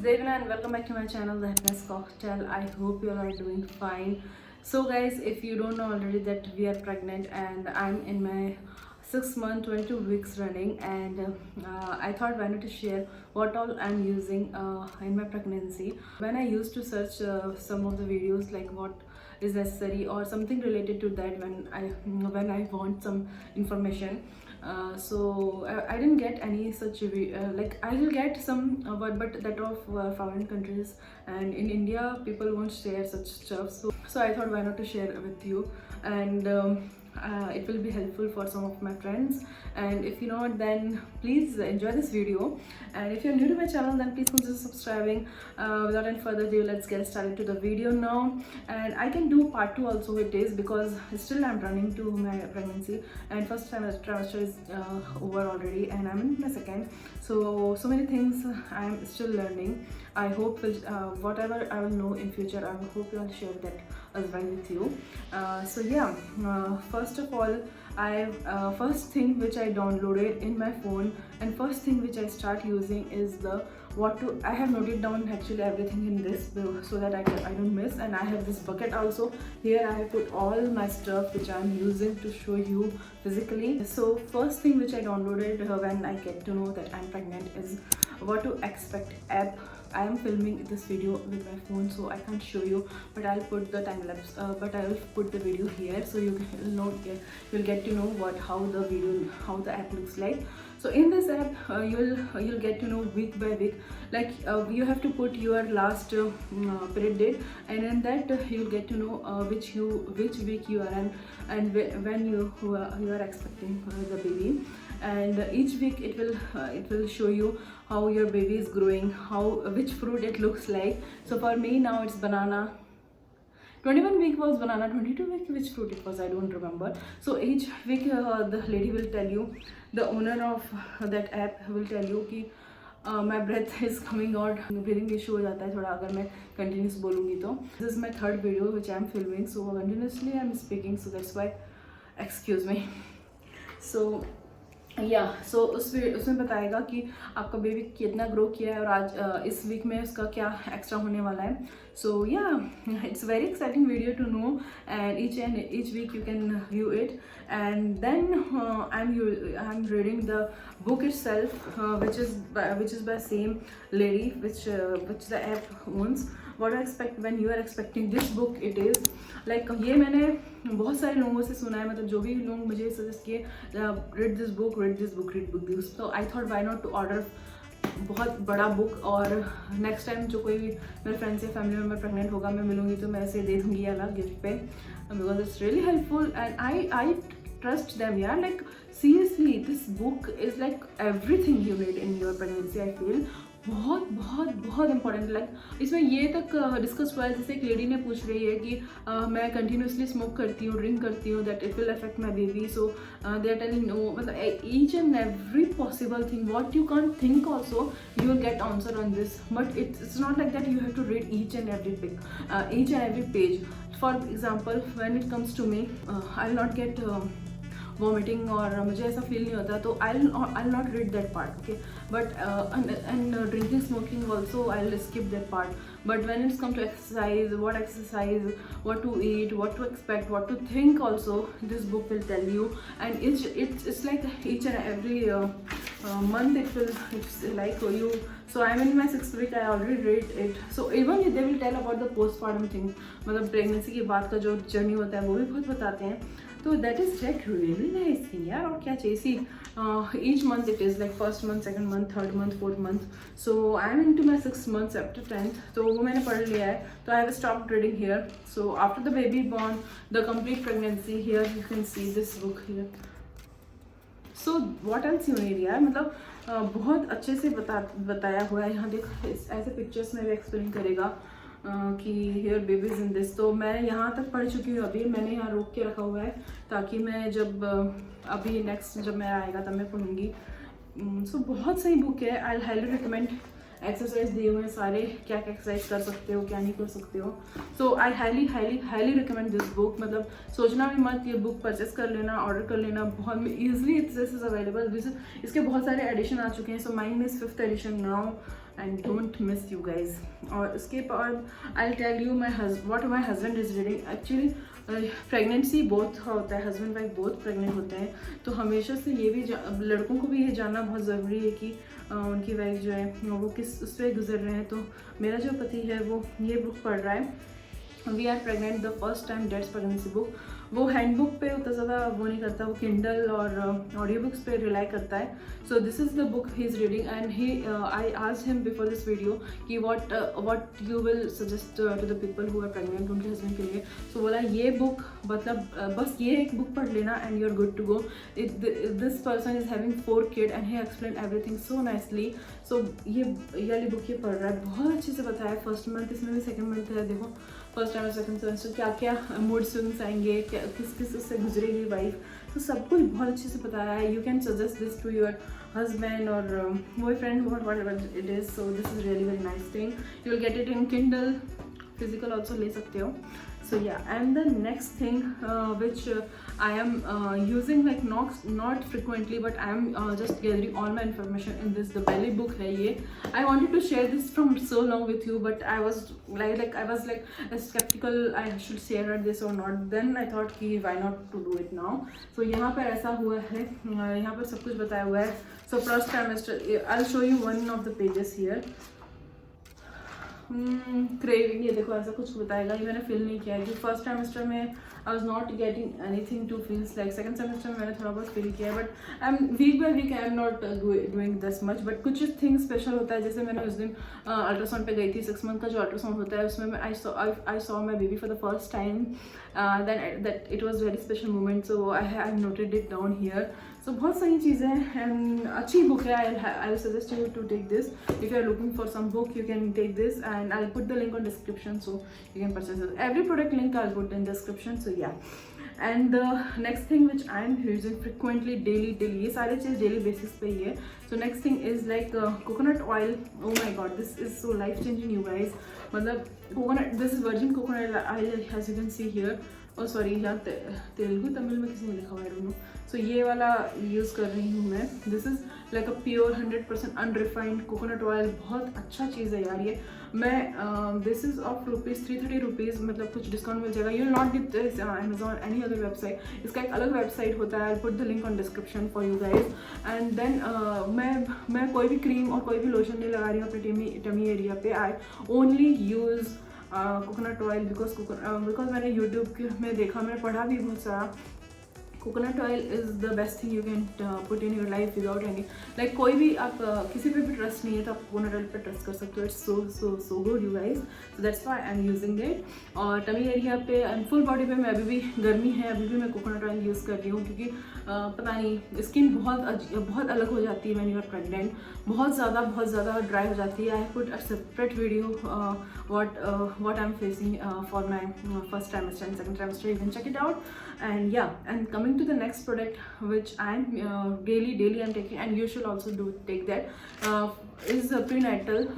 Devina and welcome back to my channel, The Happiness Cocktail. I hope you all are doing fine. So guys, if you don't know already that we are pregnant and I'm in my 6 month 22 weeks running, and I thought why not to share what all I'm using in my pregnancy. When I used to search some of the videos like what is necessary or something related to that when I want some information, so I didn't get any such like I will get some but that of foreign countries, and in India people won't share such stuff. So I thought why not to share with you, and it will be helpful for some of my friends, and if you not, then please enjoy this video. And if you're new to my channel, then please consider subscribing. Without any further ado, let's get started to the video now. And I can do part 2 also with this because still I'm running to my pregnancy, and first trimester is over already and I'm in my second, so many things I'm still learning. I hope whatever I will know in future, I hope I'll share that as well with you. So yeah, first of all, first thing which I downloaded in my phone and first thing which I start using is I have noted down actually everything in this so that I don't miss. And I have this bucket also. Here I have put all my stuff which I'm using to show you physically. So first thing which I downloaded when I get to know that I'm pregnant is What to Expect app. I am filming this video with my phone, so I can't show you, but I'll put the time lapse. But I will put the video here, so you'll get to know how the app looks like. So in this app, you'll get to know week by week. Like you have to put your last period date, and in that you'll get to know which week you are in, and when you are expecting the baby. And each week it will show you how your baby is growing, which fruit it looks like. So for me now it's banana. 21 week was banana, 22 week which fruit it was, I don't remember. So each week the lady will tell you, the owner of that app will tell you कि my breath is coming out, breathing issue हो जाता है थोड़ा अगर मैं continuous बोलूँगी तो. This is my third video which I am filming, so continuously I am speaking, so that's why excuse me. So सो उसमें बताएगा कि आपका बेबी कितना ग्रो किया है और आज इस वीक में उसका क्या एक्स्ट्रा होने वाला है. So it's very exciting video to know, and each week you can view it. And then I'm reading the book itself, which is by same lady which the app owns. What to Expect when you are expecting this book it is like, ये मैंने बहुत सारे लोगों से सुना है, मतलब जो भी लोग मुझे सजेस्ट किए, read this book. So I thought why not to order बहुत बड़ा बुक, और नेक्स्ट टाइम जो कोई भी मेरे फ्रेंड्स या फैमिली मेम्बर प्रेग्नेंट होगा, मैं मिलूंगी तो मैं ऐसे दे दूँगी अलग गिफ्ट पे, because it's really helpful and I trust them. Yeah, like seriously, this book is like everything you need in your pregnancy. I feel बहुत इंपॉर्टेंट. लाइक इसमें ये तक डिस्कस हुआ है, जैसे एक लेडी ने पूछ रही है कि मैं कंटिन्यूसली स्मोक करती हूँ, ड्रिंक करती हूँ, that it will affect my baby. So they are telling no, मतलब each and every possible thing what you can think also you will get answer on this, but it's not like that you have to read each and every page. For example, when it comes to me, I'll not get vomiting और मुझे ऐसा feel नहीं होता, तो I not read that part. Okay, but and drinking smoking also I will skip that part. But when it's come to exercise, what to eat, what to expect, what to think also, this book will tell you. And it's like each and every month it's like you. So I'm in my 6th week, I already read it. So even they will tell about the postpartum thing, मतलब pregnancy के बाद का जो journey होता है वो भी बहुत बताते हैं. तो that is like really nice thing यार. और क्या चाहिए. सी each month it is like first month, second month, third month, fourth month. So I am into my 6th month after 10th. तो वो मैंने पढ़ लिया है, तो I have stopped reading here. So after the baby born, the complete pregnancy, here you can see this book here. So what else you need यार, मतलब बहुत अच्छे से बताया हुआ है. यहाँ देख ऐसे पिक्चर्स में भी एक्सप्लेन करेगा कि हेयर बेबीज इन दिस. तो मैं यहाँ तक पढ़ चुकी हूँ, अभी मैंने यहाँ रोक के रखा हुआ है ताकि मैं जब अभी नेक्स्ट जब मेरा आएगा तब मैं पढ़ूँगी. सो बहुत सही बुक है, आई हाईली रिकमेंड एक्सरसाइज दिए हुए हैं सारे, क्या क्या एक्सरसाइज कर सकते हो क्या नहीं कर सकते हो। So I highly highly highly recommend this book. मतलब सोचना भी मत, ये बुक परचेस कर लेना, ऑर्डर कर लेना, बहुत ईजिली दिस इज अवेलेबल। इसके बहुत सारे एडिशन आ चुके हैं। So mine is 5th edition now and don't miss you guys. और उसके बाद I tell you what my husband is reading. Actually pregnancy both होता है, हस्बैंड वाइफ बोथ प्रेग्नेंट होते हैं, तो हमेशा से ये भी लड़कों को भी ये जानना बहुत ज़रूरी है कि उनकी वाइफ जो है वो किस उस पर गुजर रहे हैं। तो मेरा जो पति है वो ये बुक पढ़ रहा है, we are pregnant the first time dads pregnancy book. वो हैंड बुक पे उतना ज़्यादा वो नहीं करता, वो किंडल और ऑडियो बुक्स पे रिलाई करता है। So this is the book he is reading and he I asked him before this video कि what you will suggest to the people who are pregnant, उनके हस्बैंड के लिए। सो बोला ये बुक मतलब बस ये एक बुक पढ़ लेना and you are good to go. This person is having 4 kids and he explain everything so nicely. So ये वाली बुक ये पढ़ रहा है, बहुत अच्छे से बताया। फर्स्ट मंथ इसमें भी, सेकेंड मंथ है, देखो फर्स्ट टाइम सेकंड सेमेस्टर क्या क्या मूड स्विंग्स आएंगे, क्या किस किस उससे गुजरेगी वाइफ, तो सब कुछ बहुत अच्छे से बताया है। You can suggest this to your husband और boyfriend, whatever it is. So this is really very nice thing. You will get it in Kindle, physical also ले सकते हो। So yeah, and the next thing which I am using like not frequently, but I am just gathering all my information in this, the belly book है ये। I wanted to share this from so long with you, but I was like skeptical I should share this or not. Then I thought कि why not to do it now. So यहाँ पर ऐसा हुआ है, यहाँ पर सब कुछ बताया हुआ है। So first trimester, I'll show you one of the pages here. Craving, ये देखो ऐसा कुछ बताएगा, ये मैंने फील नहीं किया है कि फर्स्ट सेमेस्टर में I was not getting anything to feels like. Second semester में मैंने थोड़ा बहुत फील किया है, but I am week by week I am not doing this much. But कुछ थिंग स्पेशल होता है, जैसे मैंने उस दिन अल्ट्रासाउंड पे गई थी, 6 month का जो अल्ट्रासाउंड होता है उसमें I saw my baby for the first time, that it was very special moment. So I noted it down here. So बहुत सारी चीज़ें हैं, अच्छी बुक है। I suggest you to take this if you are looking for some book, you can take this and I put the link on description, so you can purchase every product link I put in description. So yeah, and the next thing which I am using frequently daily, ये सारे चीज़ daily basis पे ही है। So next thing is like coconut oil. Oh my God, this is so life changing you guys. मतलब coconut, this is virgin coconut oil as you can see here. और sorry, यहाँ तेलुगु तमिल में किसी ने लिखा हुआ है, आई डोंट नो। सो ये वाला यूज़ कर रही हूँ मैं। This is like a pure 100% unrefined coconut oil. बहुत अच्छा चीज़ है यार ये। मैं दिस इज़ ऑफ ₹330, मतलब कुछ डिस्काउंट मिल जाएगा। You will not get this Amazon any other website. इसका एक अलग वेबसाइट होता है, I put the link on description for you guys. And then मैं कोई भी क्रीम और कोई भी लोशन नहीं लगा रही हूँ अपने टमी एरिया पे। I only use coconut oil because मैंने यूट्यूब में देखा, मैंने पढ़ा भी बहुत सारा। Coconut oil is the best thing you can put in your life without any like, कोई भी आप किसी पे भी ट्रस्ट नहीं है तो आप कोकोनट ऑयल पे ट्रस्ट कर सकते हो। It's so good you guys. So that's why I am using it. और टमी एरिया पे एंड फुल बॉडी पे मैं अभी भी, गर्मी है अभी भी, मैं कोकोनट ऑयल यूज़ कर रही हूँ, क्योंकि पता नहीं स्किन बहुत अलग हो जाती है व्हेन यू आर प्रेग्नेंट। बहुत ज़्यादा ड्राई हो जाती है। I put a separate video what I'm facing for my first trimester and second trimester. You can check it out. And yeah, and coming to the next product which I'm daily I'm taking, and you should also take that, is prenatal.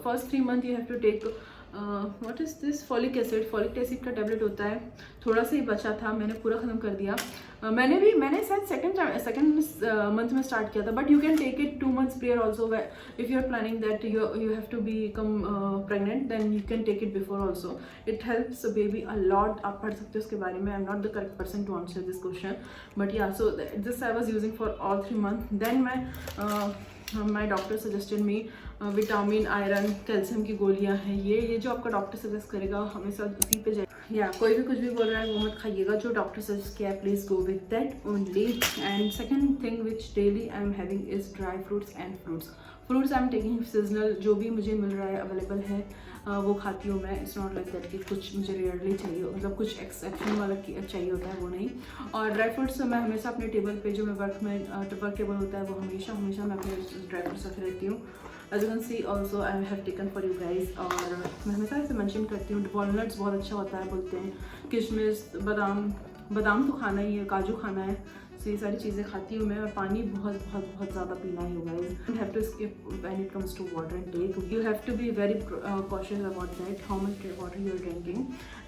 First 3 months you have to take what is this, folic acid का tablet होता है। थोड़ा सा ही बचा था, मैंने पूरा ख़त्म कर दिया। मैंने शायद सेकंड मंथ में स्टार्ट किया था, but you can take it 2 months prior also. If you are planning that you have to become pregnant, then you can take it before also. It helps baby a lot. आप पढ़ सकते हो उसके बारे में। I am not the correct person to answer this question, but yeah, so this I was using for all 3 months। Then my doctor suggested me vitamin, iron, calcium की गोलियां हैं। ये जो आपका डॉक्टर सजेस्ट करेगा हमेशा उसी पे जाए। या कोई भी कुछ भी बोल रहा है वो मत खाइएगा, जो डॉक्टर सजेस्ट किया है please go with that only. And second thing which daily I am having is dry fruits and fruits I am taking seasonal, जो भी मुझे मिल रहा है अवेलेबल है वो खाती हूँ मैं। इट्स नॉट लाइक दैट कि कुछ मुझे रेयरली चाहिए, मतलब कुछ एक्सेप्शन वाला चाहिए होता है, वो नहीं। और ड्राई फ्रूट्स मैं हमेशा अपने टेबल पे, जो मैं वर्क टेबल होता है वो हमेशा मैं अपने ड्राई फ्रूट्स रख लेती हूँ। As you can see also I have taken for you guys. और मैं हमेशा इसे मेंशन करती हूँ, वॉलनट्स बहुत अच्छा होता है बोलते हैं, किशमिश, बादाम तो खाना ही है, काजू खाना है। सो ये सारी चीज़ें खाती हूँ मैं, और पानी बहुत बहुत बहुत ज़्यादा पीना ही होगा। You have to skip when it comes to water intake, you have to be very cautious about that, how much water you are drinking.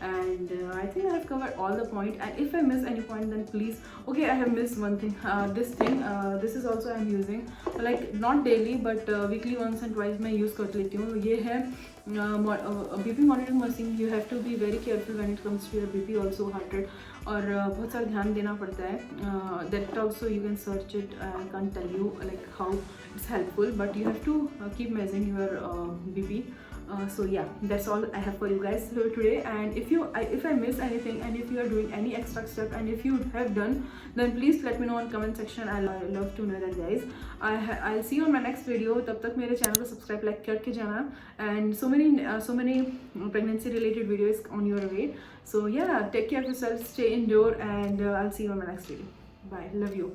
And I think I have covered all the point, and if I miss any point then please, okay, I have missed one thing, this is also I'm using, like not daily but weekly once and twice मैं use कर लेती हूँ। ये है BP monitoring machine. You have to be very careful when it comes to your BP also, heart rate, और बहुत सारा ध्यान देना पड़ता है। That also you can search it, I can't tell you like how it's helpful, but you have to keep measuring your BP. So yeah, that's all I have for you guys today. And if I miss anything, and if you are doing any extra step, and if you have done, then please let me know in comment section. I love to know that, guys. I'll see you on my next video. तब तक मेरे channel को subscribe like करके जाना, and so many pregnancy related videos on your way. So yeah, take care of yourself, stay indoor, and I'll see you on my next video. Bye, love you.